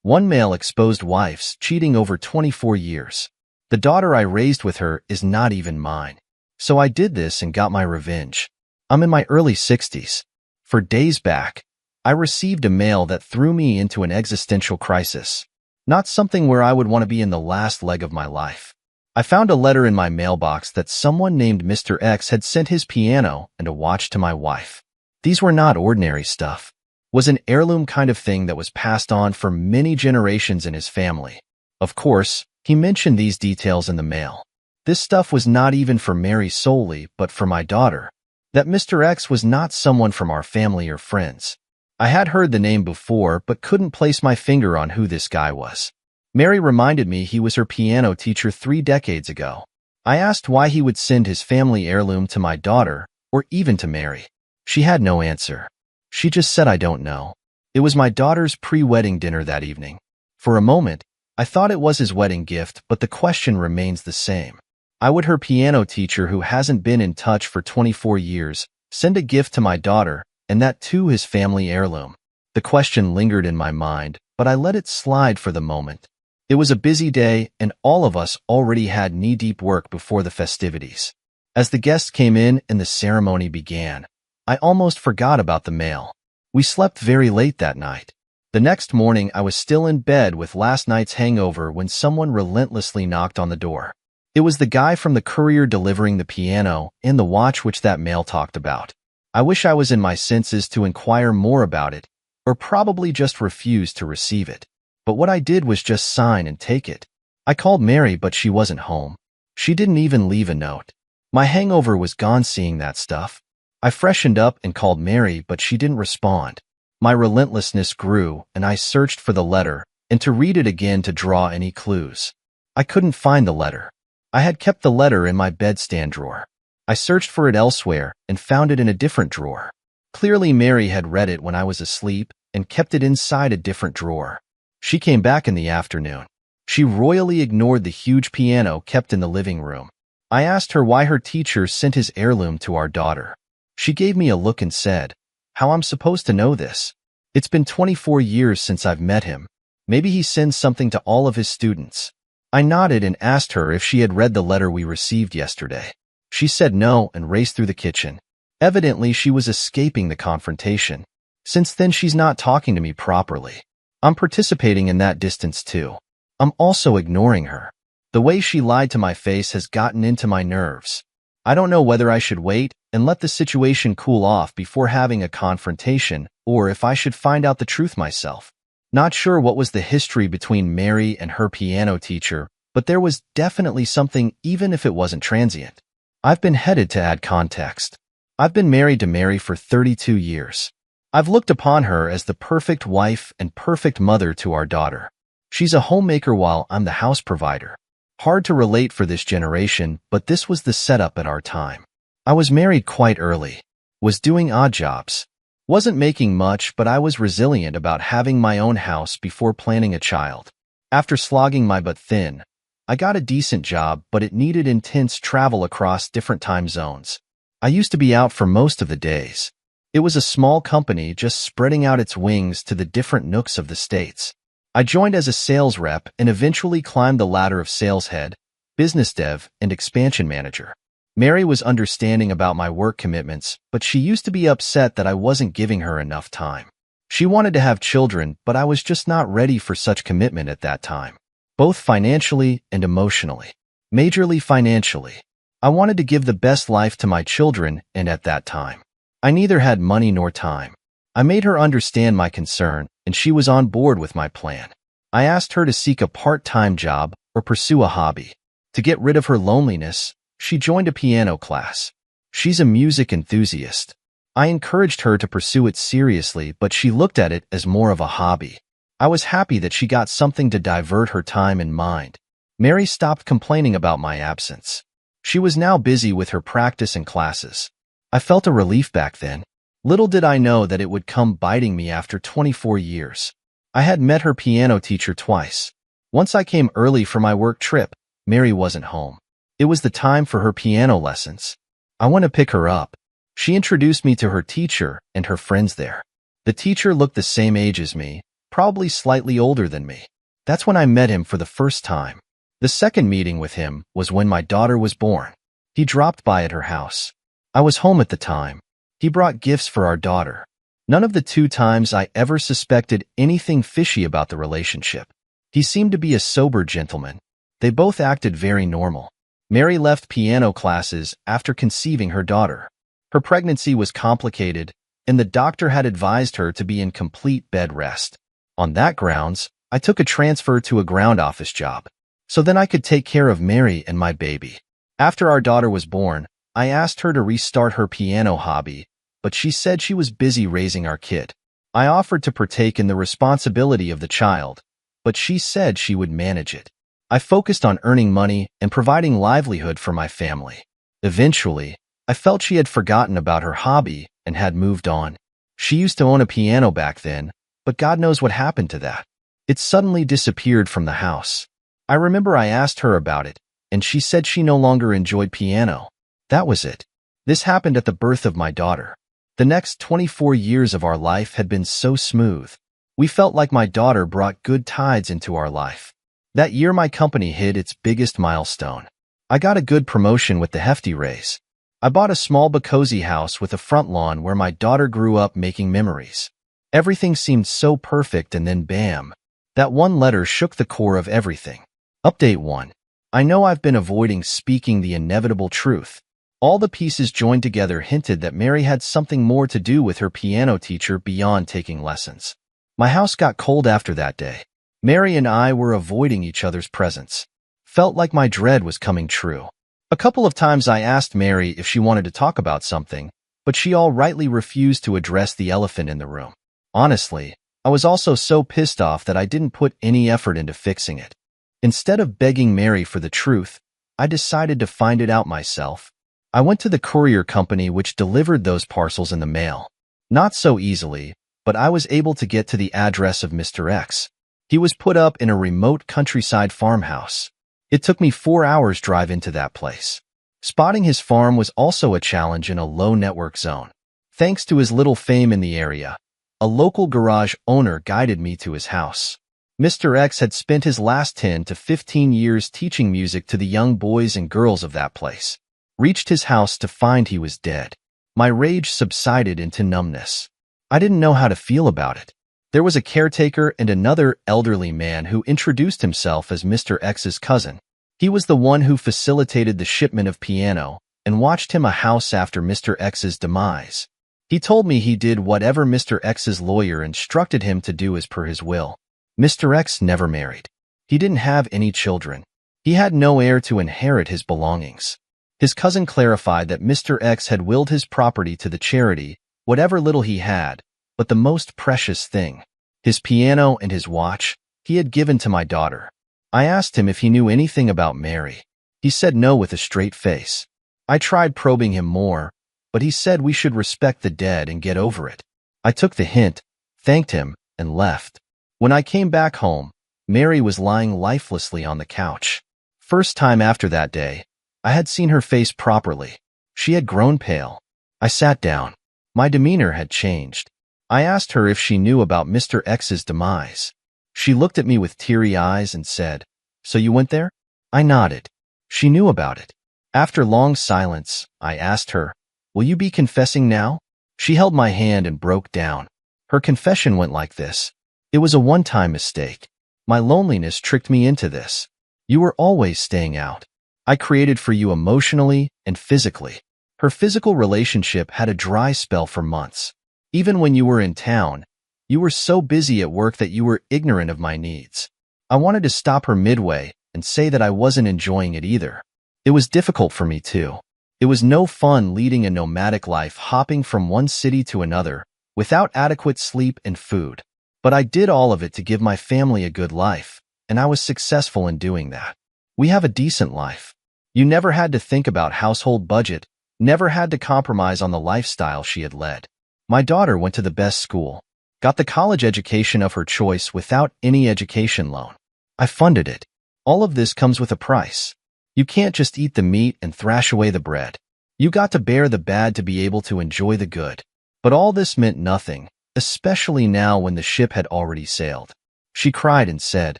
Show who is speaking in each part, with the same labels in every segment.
Speaker 1: One male exposed wife's cheating over 24 years. The daughter I raised with her is not even mine. So I did this and got my revenge. I'm in my early 60s. For days back, I received a mail that threw me into an existential crisis. Not something where I would want to be in the last leg of my life. I found a letter in my mailbox that someone named Mr. X had sent his piano and a watch to my wife. These were not ordinary stuff. It was an heirloom kind of thing that was passed on for many generations in his family. Of course, he mentioned these details in the mail. This stuff was not even for Mary solely, but for my daughter. That Mr. X was not someone from our family or friends. I had heard the name before, but couldn't place my finger on who this guy was. Mary reminded me he was her piano teacher 3 decades ago. I asked why he would send his family heirloom to my daughter, or even to Mary. She had no answer. She just said, "I don't know." It was my daughter's pre-wedding dinner that evening. For a moment, I thought it was his wedding gift, but the question remains the same. Why would her piano teacher, who hasn't been in touch for 24 years, send a gift to my daughter, and that too his family heirloom? The question lingered in my mind, but I let it slide for the moment. It was a busy day, and all of us already had knee-deep work before the festivities. As the guests came in and the ceremony began, I almost forgot about the mail. We slept very late that night. The next morning, I was still in bed with last night's hangover when someone relentlessly knocked on the door. It was the guy from the courier delivering the piano and the watch which that mail talked about. I wish I was in my senses to inquire more about it, or probably just refuse to receive it. But what I did was just sign and take it. I called Mary, but she wasn't home. She didn't even leave a note. My hangover was gone seeing that stuff. I freshened up and called Mary, but she didn't respond. My relentlessness grew, and I searched for the letter, and to read it again to draw any clues. I couldn't find the letter. I had kept the letter in my bedstand drawer. I searched for it elsewhere and found it in a different drawer. Clearly, Mary had read it when I was asleep and kept it inside a different drawer. She came back in the afternoon. She royally ignored the huge piano kept in the living room. I asked her why her teacher sent his heirloom to our daughter. She gave me a look and said, "How I'm supposed to know this? It's been 24 years since I've met him. Maybe he sends something to all of his students." I nodded and asked her if she had read the letter we received yesterday. She said no and raced through the kitchen. Evidently, she was escaping the confrontation. Since then, she's not talking to me properly. I'm participating in that distance too. I'm also ignoring her. The way she lied to my face has gotten into my nerves. I don't know whether I should wait and let the situation cool off before having a confrontation, or if I should find out the truth myself. Not sure what was the history between Mary and her piano teacher, but there was definitely something, even if it wasn't transient. I've been headed to add context. I've been married to Mary for 32 years. I've looked upon her as the perfect wife and perfect mother to our daughter. She's a homemaker while I'm the house provider. Hard to relate for this generation, but this was the setup at our time. I was married quite early, was doing odd jobs. Wasn't making much, but I was resilient about having my own house before planning a child. After slogging my butt thin, I got a decent job, but it needed intense travel across different time zones. I used to be out for most of the days. It was a small company just spreading out its wings to the different nooks of the States. I joined as a sales rep and eventually climbed the ladder of sales head, business dev, and expansion manager. Mary was understanding about my work commitments, but she used to be upset that I wasn't giving her enough time. She wanted to have children, but I was just not ready for such commitment at that time, both financially and emotionally. Majorly financially. I wanted to give the best life to my children, and at that time, I neither had money nor time. I made her understand my concern, and she was on board with my plan. I asked her to seek a part-time job or pursue a hobby. To get rid of her loneliness, she joined a piano class. She's a music enthusiast. I encouraged her to pursue it seriously, but she looked at it as more of a hobby. I was happy that she got something to divert her time and mind. Mary stopped complaining about my absence. She was now busy with her practice and classes. I felt a relief back then. Little did I know that it would come biting me after 24 years. I had met her piano teacher twice. Once I came early for my work trip, Mary wasn't home. It was the time for her piano lessons. I went to pick her up. She introduced me to her teacher and her friends there. The teacher looked the same age as me, probably slightly older than me. That's when I met him for the first time. The second meeting with him was when my daughter was born. He dropped by at her house. I was home at the time. He brought gifts for our daughter. None of the 2 times I ever suspected anything fishy about the relationship. He seemed to be a sober gentleman. They both acted very normal. Mary left piano classes after conceiving her daughter. Her pregnancy was complicated, and the doctor had advised her to be in complete bed rest. On that grounds, I took a transfer to a ground office job, so then I could take care of Mary and my baby. After our daughter was born, I asked her to restart her piano hobby, but she said she was busy raising our kid. I offered to partake in the responsibility of the child, but she said she would manage it. I focused on earning money and providing livelihood for my family. Eventually, I felt she had forgotten about her hobby and had moved on. She used to own a piano back then, but God knows what happened to that. It suddenly disappeared from the house. I remember I asked her about it, and she said she no longer enjoyed piano. That was it. This happened at the birth of my daughter. The next 24 years of our life had been so smooth. We felt like my daughter brought good tides into our life. That year my company hit its biggest milestone. I got a good promotion with the hefty raise. I bought a small but cozy house with a front lawn where my daughter grew up making memories. Everything seemed so perfect, and then bam. That one letter shook the core of everything. Update 1. I know I've been avoiding speaking the inevitable truth. All the pieces joined together hinted that Mary had something more to do with her piano teacher beyond taking lessons. My house got cold after that day. Mary and I were avoiding each other's presence. Felt like my dread was coming true. A couple of times I asked Mary if she wanted to talk about something, but she all rightly refused to address the elephant in the room. Honestly, I was also so pissed off that I didn't put any effort into fixing it. Instead of begging Mary for the truth, I decided to find it out myself. I went to the courier company which delivered those parcels in the mail. Not so easily, but I was able to get to the address of Mr. X. He was put up in a remote countryside farmhouse. It took me 4 hours drive into that place. Spotting his farm was also a challenge in a low-network zone. Thanks to his little fame in the area, a local garage owner guided me to his house. Mr. X had spent his last 10 to 15 years teaching music to the young boys and girls of that place. Reached his house to find he was dead. My rage subsided into numbness. I didn't know how to feel about it. There was a caretaker and another elderly man who introduced himself as Mr. X's cousin. He was the one who facilitated the shipment of piano and watched him a house after Mr. X's demise. He told me he did whatever Mr. X's lawyer instructed him to do as per his will. Mr. X never married. He didn't have any children. He had no heir to inherit his belongings. His cousin clarified that Mr. X had willed his property to the charity, whatever little he had, but the most precious thing, his piano and his watch, he had given to my daughter. I asked him if he knew anything about Mary. He said no with a straight face. I tried probing him more, but he said we should respect the dead and get over it. I took the hint, thanked him, and left. When I came back home, Mary was lying lifelessly on the couch. First time after that day, I had seen her face properly. She had grown pale. I sat down. My demeanor had changed. I asked her if she knew about Mr. X's demise. She looked at me with teary eyes and said, "So you went there?" I nodded. She knew about it. After long silence, I asked her, "Will you be confessing now?" She held my hand and broke down. Her confession went like this. "It was a one-time mistake. My loneliness tricked me into this. You were always staying out. I created for you emotionally and physically." Her physical relationship had a dry spell for months. Even when you were in town, you were so busy at work that you were ignorant of my needs. I wanted to stop her midway and say that I wasn't enjoying it either. It was difficult for me too. It was no fun leading a nomadic life, hopping from one city to another, without adequate sleep and food. But I did all of it to give my family a good life, and I was successful in doing that. We have a decent life. You never had to think about household budget, never had to compromise on the lifestyle she had led. My daughter went to the best school, got the college education of her choice without any education loan. I funded it. All of this comes with a price. You can't just eat the meat and thrash away the bread. You got to bear the bad to be able to enjoy the good. But all this meant nothing, especially now when the ship had already sailed. She cried and said,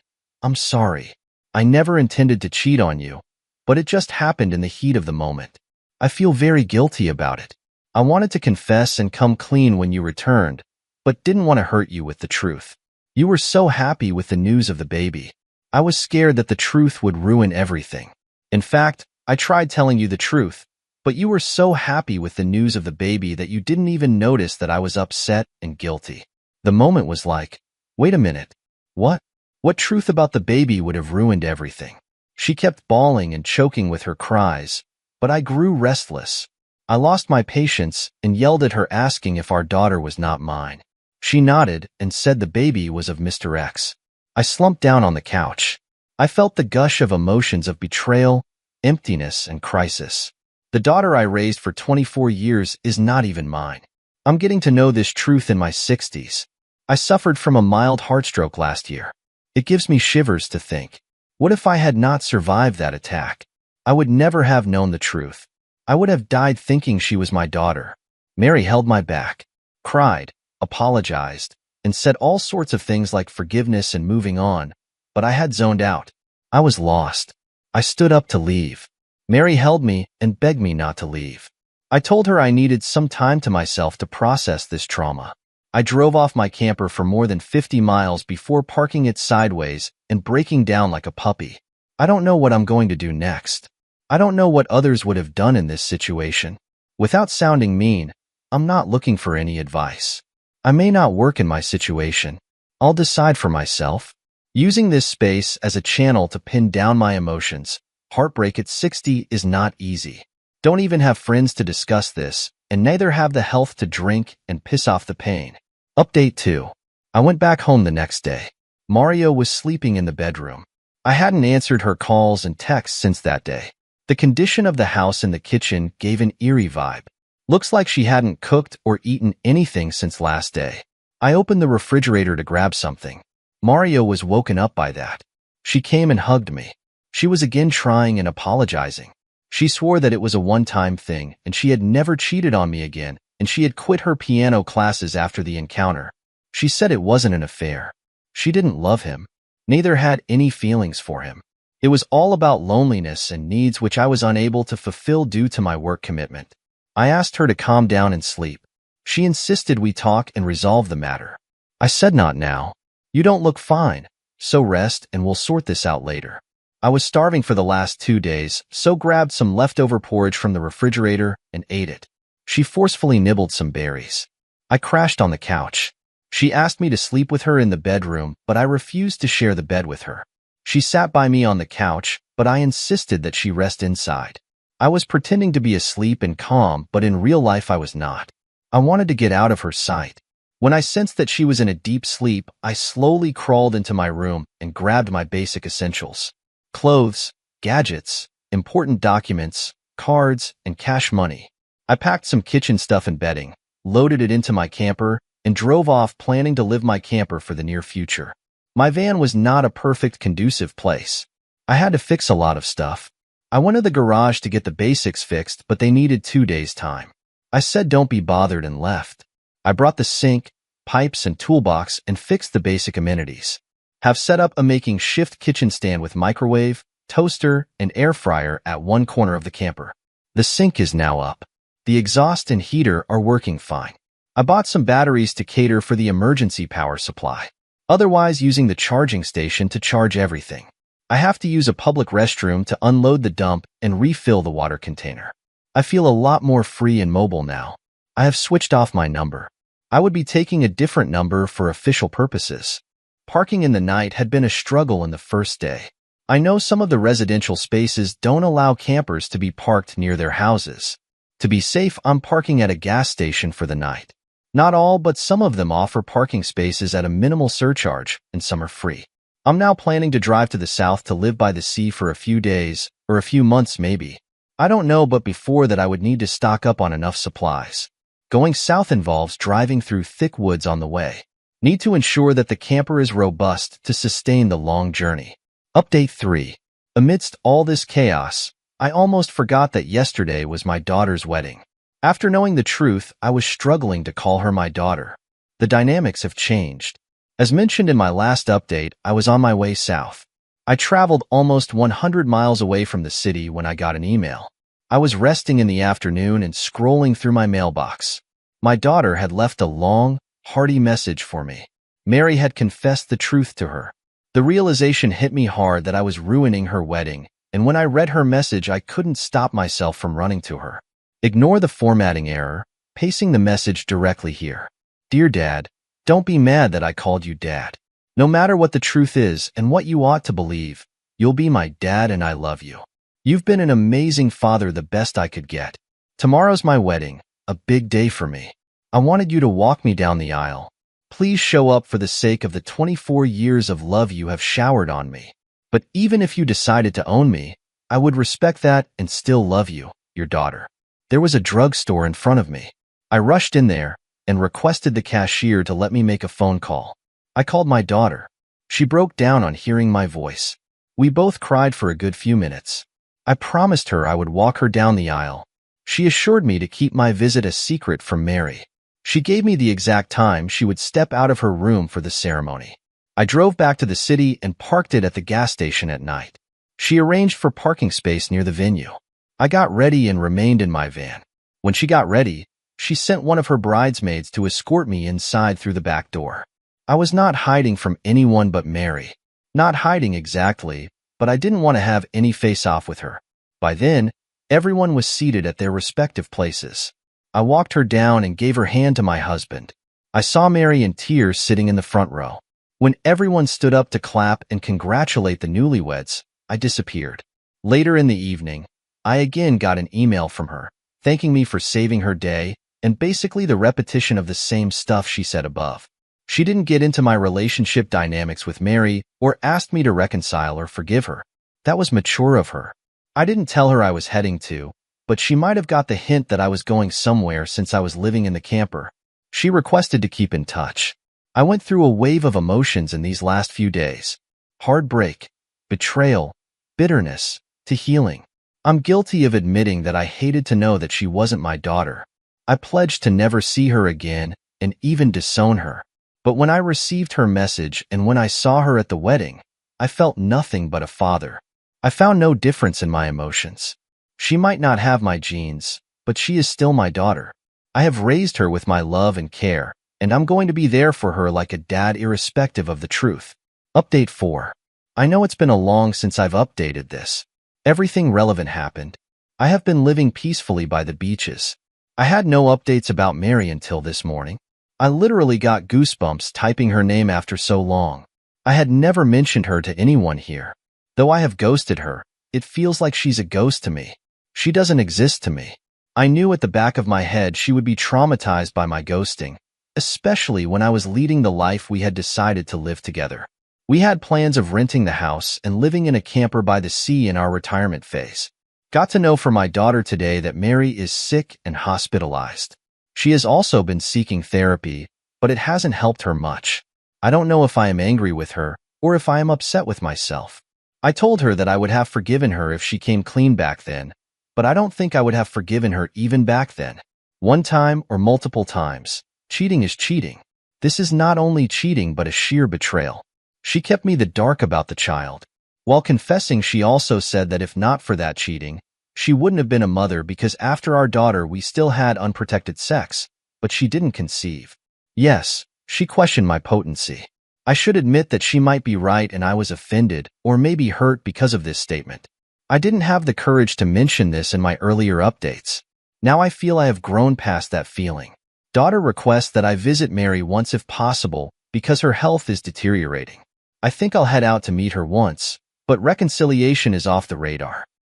Speaker 1: "I'm sorry. I never intended to cheat on you, but it just happened in the heat of the moment. I feel very guilty about it. I wanted to confess and come clean when you returned, but didn't want to hurt you with the truth. You were so happy with the news of the baby. I was scared that the truth would ruin everything. In fact, I tried telling you the truth, but you were so happy with the news of the baby that you didn't even notice that I was upset and guilty." The moment was like, wait a minute. What? What truth about the baby would have ruined everything? She kept bawling and choking with her cries, but I grew restless. I lost my patience and yelled at her, asking if our daughter was not mine. She nodded and said the baby was of Mr. X. I slumped down on the couch. I felt the gush of emotions of betrayal, emptiness, and crisis. The daughter I raised for 24 years is not even mine. I'm getting to know this truth in my 60s. I suffered from a mild heartstroke last year. It gives me shivers to think. What if I had not survived that attack? I would never have known the truth. I would have died thinking she was my daughter. Mary held my back, cried, apologized, and said all sorts of things like forgiveness and moving on, but I had zoned out. I was lost. I stood up to leave. Mary held me and begged me not to leave. I told her I needed some time to myself to process this trauma. I drove off my camper for more than 50 miles before parking it sideways and breaking down like a puppy. I don't know what I'm going to do next. I don't know what others would have done in this situation. Without sounding mean, I'm not looking for any advice. I may not work in my situation. I'll decide for myself. Using this space as a channel to pin down my emotions, heartbreak at 60 is not easy. Don't even have friends to discuss this, and neither have the health to drink and piss off the pain. Update 2. I went back home the next day. Mario was sleeping in the bedroom. I hadn't answered her calls and texts since that day. The condition of the house and the kitchen gave an eerie vibe. Looks like she hadn't cooked or eaten anything since last day. I opened the refrigerator to grab something. Mario was woken up by that. She came and hugged me. She was again trying and apologizing. She swore that it was a one-time thing and she had never cheated on me again, and she had quit her piano classes after the encounter. She said it wasn't an affair. She didn't love him. Neither had any feelings for him. It was all about loneliness and needs which I was unable to fulfill due to my work commitment. I asked her to calm down and sleep. She insisted we talk and resolve the matter. I said not now. You don't look fine, so rest and we'll sort this out later. I was starving for the last 2 days, so grabbed some leftover porridge from the refrigerator and ate it. She forcefully nibbled some berries. I crashed on the couch. She asked me to sleep with her in the bedroom, but I refused to share the bed with her. She sat by me on the couch, but I insisted that she rest inside. I was pretending to be asleep and calm, but in real life I was not. I wanted to get out of her sight. When I sensed that she was in a deep sleep, I slowly crawled into my room and grabbed my basic essentials. Clothes, gadgets, important documents, cards, and cash money. I packed some kitchen stuff and bedding, loaded it into my camper, and drove off planning to live my camper for the near future. My van was not a perfect, conducive place. I had to fix a lot of stuff. I went to the garage to get the basics fixed, but they needed 2 days' time. I said don't be bothered and left. I brought the sink, pipes, and toolbox and fixed the basic amenities. Have set up a makeshift kitchen stand with microwave, toaster, and air fryer at one corner of the camper. The sink is now up. The exhaust and heater are working fine. I bought some batteries to cater for the emergency power supply. Otherwise, using the charging station to charge everything. I have to use a public restroom to unload the dump and refill the water container. I feel a lot more free and mobile now. I have switched off my number. I would be taking a different number for official purposes. Parking in the night had been a struggle in the first day. I know some of the residential spaces don't allow campers to be parked near their houses. To be safe, I'm parking at a gas station for the night. Not all, but some of them offer parking spaces at a minimal surcharge, and some are free. I'm now planning to drive to the south to live by the sea for a few days, or a few months maybe. I don't know, but before that I would need to stock up on enough supplies. Going south involves driving through thick woods on the way. Need to ensure that the camper is robust to sustain the long journey. Update 3. Amidst all this chaos, I almost forgot that yesterday was my daughter's wedding. After knowing the truth, I was struggling to call her my daughter. The dynamics have changed. As mentioned in my last update, I was on my way south. I traveled almost 100 miles away from the city when I got an email. I was resting in the afternoon and scrolling through my mailbox. My daughter had left a long, hearty message for me. Mary had confessed the truth to her. The realization hit me hard that I was ruining her wedding, and when I read her message, I couldn't stop myself from running to her. Ignore the formatting error, pasting the message directly here. Dear Dad, don't be mad that I called you Dad. No matter what the truth is and what you ought to believe, you'll be my dad and I love you. You've been an amazing father, the best I could get. Tomorrow's my wedding, a big day for me. I wanted you to walk me down the aisle. Please show up for the sake of the 24 years of love you have showered on me. But even if you decided to own me, I would respect that and still love you, your daughter. There was a drugstore in front of me. I rushed in there and requested the cashier to let me make a phone call. I called my daughter. She broke down on hearing my voice. We both cried for a good few minutes. I promised her I would walk her down the aisle. She assured me to keep my visit a secret from Mary. She gave me the exact time she would step out of her room for the ceremony. I drove back to the city and parked it at the gas station at night. She arranged for parking space near the venue. I got ready and remained in my van. When she got ready, she sent one of her bridesmaids to escort me inside through the back door. I was not hiding from anyone but Mary. Not hiding exactly, but I didn't want to have any face-off with her. By then, everyone was seated at their respective places. I walked her down and gave her hand to my husband. I saw Mary in tears sitting in the front row. When everyone stood up to clap and congratulate the newlyweds, I disappeared. Later in the evening, I again got an email from her, thanking me for saving her day, and basically the repetition of the same stuff she said above. She didn't get into my relationship dynamics with Mary or asked me to reconcile or forgive her. That was mature of her. I didn't tell her I was heading to, but she might have got the hint that I was going somewhere since I was living in the camper. She requested to keep in touch. I went through a wave of emotions in these last few days. Heartbreak, betrayal, bitterness, to healing. I'm guilty of admitting that I hated to know that she wasn't my daughter. I pledged to never see her again and even disown her. But when I received her message and when I saw her at the wedding, I felt nothing but a father. I found no difference in my emotions. She might not have my genes, but she is still my daughter. I have raised her with my love and care, and I'm going to be there for her like a dad irrespective of the truth. Update 4. I know it's been a long since I've updated this. Everything relevant happened. I have been living peacefully by the beaches. I had no updates about Mary until this morning. I literally got goosebumps typing her name after so long. I had never mentioned her to anyone here. Though I have ghosted her, it feels like she's a ghost to me. She doesn't exist to me. I knew at the back of my head she would be traumatized by my ghosting, especially when I was leading the life we had decided to live together. We had plans of renting the house and living in a camper by the sea in our retirement phase. Got to know from my daughter today that Mary is sick and hospitalized. She has also been seeking therapy, but it hasn't helped her much. I don't know if I am angry with her or if I am upset with myself. I told her that I would have forgiven her if she came clean back then, but I don't think I would have forgiven her even back then. One time or multiple times, cheating is cheating. This is not only cheating but a sheer betrayal. She kept me the dark about the child. While confessing, she also said that if not for that cheating, she wouldn't have been a mother because after our daughter we still had unprotected sex, but she didn't conceive. Yes, she questioned my potency. I should admit that she might be right and I was offended or maybe hurt because of this statement. I didn't have the courage to mention this in my earlier updates. Now I feel I have grown past that feeling. Daughter requests that I visit Mary once if possible because her health is deteriorating. I think I'll head out to meet her once, but reconciliation is off the radar.